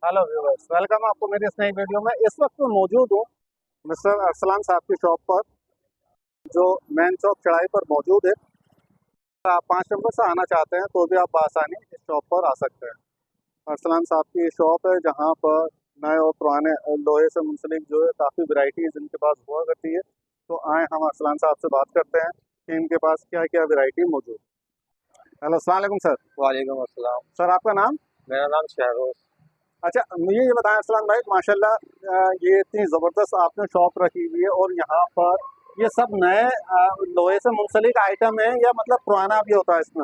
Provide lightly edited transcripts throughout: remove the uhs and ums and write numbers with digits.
Hello viewers, welcome आपको मेरी इस नई वीडियो में। इस वक्त मैं मौजूद हूँ मिस्टर अरसलान साहब की शॉप पर, जो मेन चौक चढ़ाई पर मौजूद है। आप 5 नंबर से आना चाहते हैं तो भी आप आसानी इस शॉप पर आ सकते हैं। अरसलान साहब की शॉप है जहाँ पर नए और पुराने लोहे से मुंसलिक जो है काफ़ी वैरायटीज़ इनके पास हुआ करती है। तो आए हम अरसलान साहब से बात करते हैं कि इनके पास क्या क्या वैरायटी मौजूद है। हेलो, अस्सलाम वालेकुम सर। वालेकुम अस्सलाम। सर, आपका नाम? मेरा नाम शहरोज। अच्छा, मुझे ये बताएं अरसलान भाई, माशाल्लाह ये इतनी ज़बरदस्त आपने शॉप रखी हुई है और यहाँ पर ये सब नए लोहे से मुंसलिक आइटम है या मतलब पुराना भी होता है इसमें?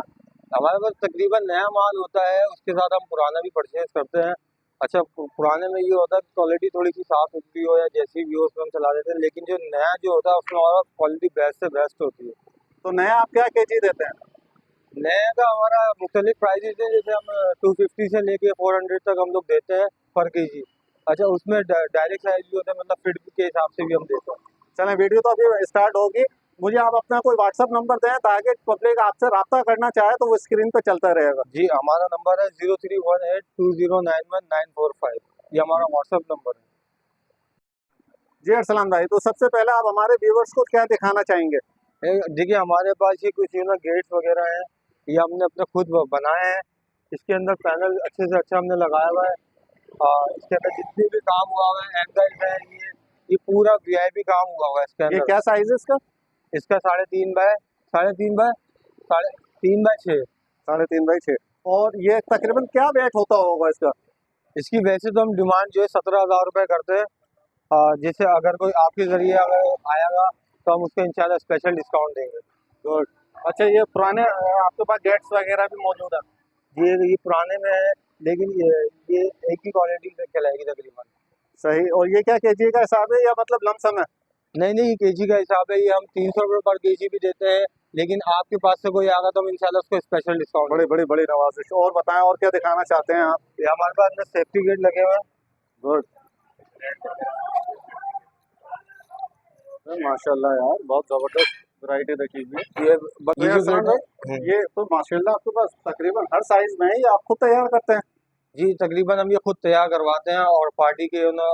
हमारे पास तकरीबन नया माल होता है, उसके साथ हम पुराना भी परचेज करते हैं। अच्छा, पुराने में ये होता है कि क्वालिटी थोड़ी सी साफ सुथरी हो या जैसी भी हो उसमें हम चला देते हैं, लेकिन जो नया जो होता है उसमें हमारा क्वालिटी बेस्ट से बेस्ट होती है। तो नया आप क्या केजी देते हैं? नए का हमारा मुख्तलिफ प्राइजेज है, जैसे हम 250 से लेके 400 तक हम लोग देते हैं पर केजी। अच्छा, उसमें डायरेक्ट साइज भी होता है, मतलब फिट के हिसाब से भी हम देते हैं। चलें, वीडियो तो अभी स्टार्ट होगी। मुझे आप अपना कोई व्हाट्सअप नंबर दें ताकि पब्लिक आपसे रब्ता करना चाहे तो वो स्क्रीन पे चलता रहेगा। जी, हमारा नंबर है 03182091 945। ये हमारा व्हाट्सअप नंबर है। जी अरसलान भाई, तो सबसे पहले आप हमारे व्यूवर्स को क्या दिखाना चाहेंगे? देखिए, हमारे पास ये कुछ गेट्स वगैरह हैं, ये हमने अपने खुद बनाए हैं। इसके अंदर पैनल अच्छे से अच्छा हमने लगाया हुआ है। इसके अंदर जितनी भी काम हुआ हुआ है, एंगल है, ये पूरा वीआईपी काम हुआ हुआ है इसके ये अंदर। क्या साइज है इसका? इसका 3.5 बाय 3.5 बाय 3.5 बाय 6। 3.5 बाई 6। और ये तकरीबन क्या वेट होता होगा इसका? इसकी वैसे तो हम डिमांड जो है 17,000 रुपये करते हैं। जैसे अगर कोई आपके जरिए अगर आएगा तो हम उसको इंशाल्लाह स्पेशल डिस्काउंट देंगे। गुड। अच्छा, ये पुराने आपके पास गेट्स वगैरह भी मौजूद है? ये पुराने में है, लेकिन ये एक ही क्वालिटी में कहलाएगी तकरीबन। सही। और ये क्या केजी का हिसाब है या मतलब लमसम है? नहीं नहीं, ये केजी का हिसाब है। ये हम 300 रुपये पर केजी भी देते हैं, लेकिन आपके पास से कोई आएगा तो हम इंशाल्लाह उसको स्पेशल डिस्काउंट बड़ी देंगे। बड़ी बड़ी नवाजिश। और बताएं, और क्या दिखाना चाहते हैं आप? ये हमारे पास में सेफ्टी गेट लगे हुए हैं। गुड। माशाल्लाह यार, बहुत जबरदस्त वैरायटी रखी हुई है। ये तो ये यार जो सलाम गेट है। भाई, ये तो माशाल्लाह आपके पास तकरीबन हर साइज में है, ये आप खुद तैयार करते हैं? जी, तकरीबन हम ये खुद तैयार करवाते हैं, और पार्टी के ना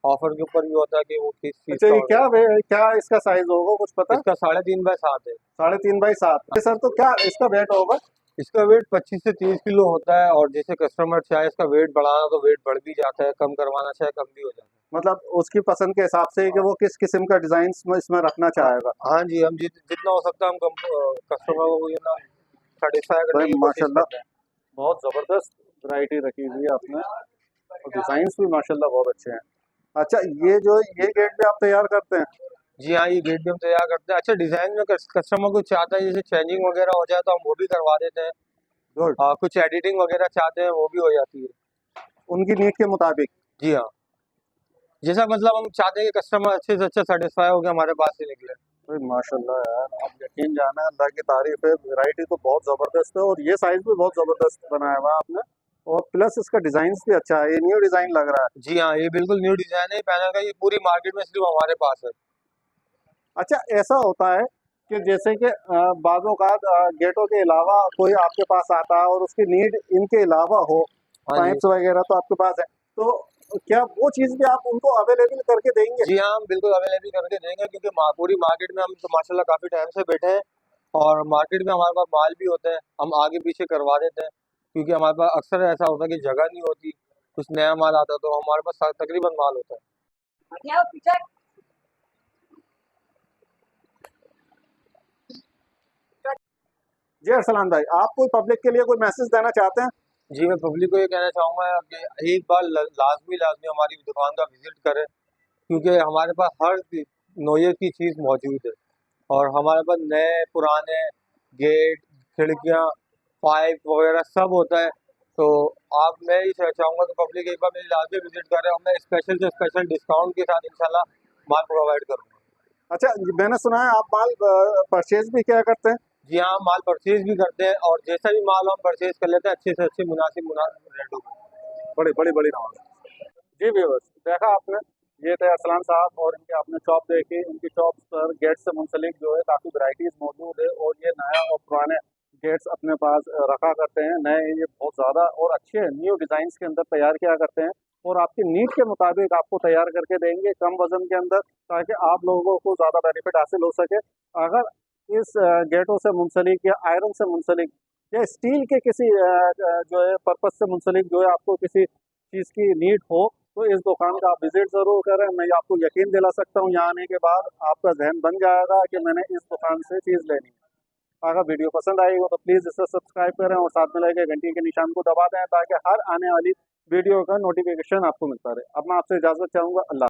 ऑफर के ऊपर भी होता है कि वो किस चीज़ अच्छा, का ये ऑर्डर। क्या इसका साइज होगा, कुछ पता? इसका 3.5 बाय 7 है। 3.5 बाई 7। सर, तो क्या इसका वेट होगा? इसका वेट 25 से 30 किलो होता है, और जैसे कस्टमर चाहे इसका वेट बढ़ाना तो वेट बढ़ भी जाता है, कम करवाना चाहे कम भी हो जाता मतलब उसकी पसंद के हिसाब से कि वो किस किस्म का डिजाइन इसमें रखना है। चाहेगा। हाँ जी, हम जितना हो सकता है हम कस्टमर को ये ना सेटिस्फाई भाई करने की कोशिश माशाल्लाह, करते हैं। बहुत जबरदस्त वैरायटी रखी हुई है आपने, और डिजाइन भी माशाल्लाह बहुत अच्छे हैं। अच्छा, ये गेट भी आप तैयार करते हैं? जी हाँ, ये गेट भी हम तैयार करते हैं। अच्छा, डिजाइन में कस्टमर कुछ चाहता है जैसे चेंजिंग वगैरह हो जाए तो हम वो भी करवा देते हैं। गुड। कुछ एडिटिंग वगैरह चाहते हैं वो भी हो जाती है। उनकी नीड के मुताबिक। जी हाँ, जैसा मतलब हम चाहते हैं कि कस्टमर अच्छे से अच्छा सेटिस्फाई होकर हमारे पास से निकले। भाई माशाल्लाह यार, आप यकीन जाना, अल्लाह की तारीफ है, वैरायटी तो बहुत ज़बरदस्त है और ये साइज़ भी बहुत ज़बरदस्त बनाया हुआ है आपने। और प्लस इसका डिज़ाइन भी अच्छा है, ये न्यू डिज़ाइन लग रहा है। जी हाँ, ये बिल्कुल न्यू डिजाइन है पैनल का, ये पूरी मार्केट में सिर्फ हमारे पास है। अच्छा, ऐसा होता है कि जैसे कि बाज़ों का गेटों के अलावा कोई आपके पास आता है और उसकी नीड इनके अलावा हो, हाँ जी। पाइप्स वगैरह तो आपके पास है, तो क्या वो चीज़ भी आप उनको अवेलेबल करके देंगे? जी हाँ, हम बिल्कुल अवेलेबल करके देंगे, क्योंकि पूरी मार्केट में हम तो माशाल्लाह काफ़ी टाइम से बैठे हैं, और मार्केट में हमारे पास माल भी होता है, हम आगे पीछे करवा देते हैं। क्योंकि हमारे पास अक्सर ऐसा होता है कि जगह नहीं होती, कुछ नया माल आता है तो हमारे पास तकरीबन माल होता है। जी अरसलान भाई, आप कोई पब्लिक के लिए कोई मैसेज देना चाहते हैं? जी, मैं पब्लिक को ये कहना चाहूँगा कि एक बार लाजमी लाजमी हमारी दुकान का विजिट करें, क्योंकि हमारे पास हर नोयत की चीज़ मौजूद है, और हमारे पास नए पुराने गेट, खिड़कियाँ, पाइप वगैरह सब होता है। तो मैं ये चाहूँगा कि पब्लिक एक बार मेरी लाजमी विजिट करें, और मैं स्पेशल से स्पेशल डिस्काउंट के साथ इंशाल्लाह माल प्रोवाइड करूँगा। अच्छा, मैंने सुना है आप माल परचेज भी क्या करते हैं? जी हाँ, हम माल परचेज भी करते हैं, और जैसा भी माल हम परचेज कर लेते हैं अच्छे से अच्छे मुनासिब रेटों में। बड़ी बड़ी बड़ी नवाज। जी व्यूअर्स, देखा आपने, ये थे अरसलान साहब और इनकी आपने शॉप देखी। इनकी शॉप पर गेट से मुंसलिक जो है काफ़ी वैरायटीज़ मौजूद है और ये नया और पुराने गेट्स अपने पास रखा करते हैं। नए ये बहुत ज़्यादा और अच्छे न्यू डिज़ाइंस के अंदर तैयार किया करते हैं और आपकी नीड के मुताबिक आपको तैयार करके देंगे कम वज़न के अंदर, ताकि आप लोगों को ज़्यादा बेनिफिट हासिल हो सके। अगर इस गेटों से मुंसलिक या आयरन से मुंसलिक या स्टील के किसी जो है पर्पज़ से मुंसलिक जो है आपको किसी चीज़ की नीड हो, तो इस दुकान का आप विज़िट ज़रूर करें। मैं आपको यकीन दिला सकता हूँ, यहाँ आने के बाद आपका ज़हन बन जाएगा कि मैंने इस दुकान से चीज़ लेनी है। अगर वीडियो पसंद आई हो तो प्लीज़ इसे सब्सक्राइब करें और साथ में लगे घंटी के निशान को दबा दें, ताकि हर आने वाली वीडियो का नोटिफिकेशन आपको मिलता रहे। अब मैं आपसे इजाज़त चाहूँगा। अल्लाह।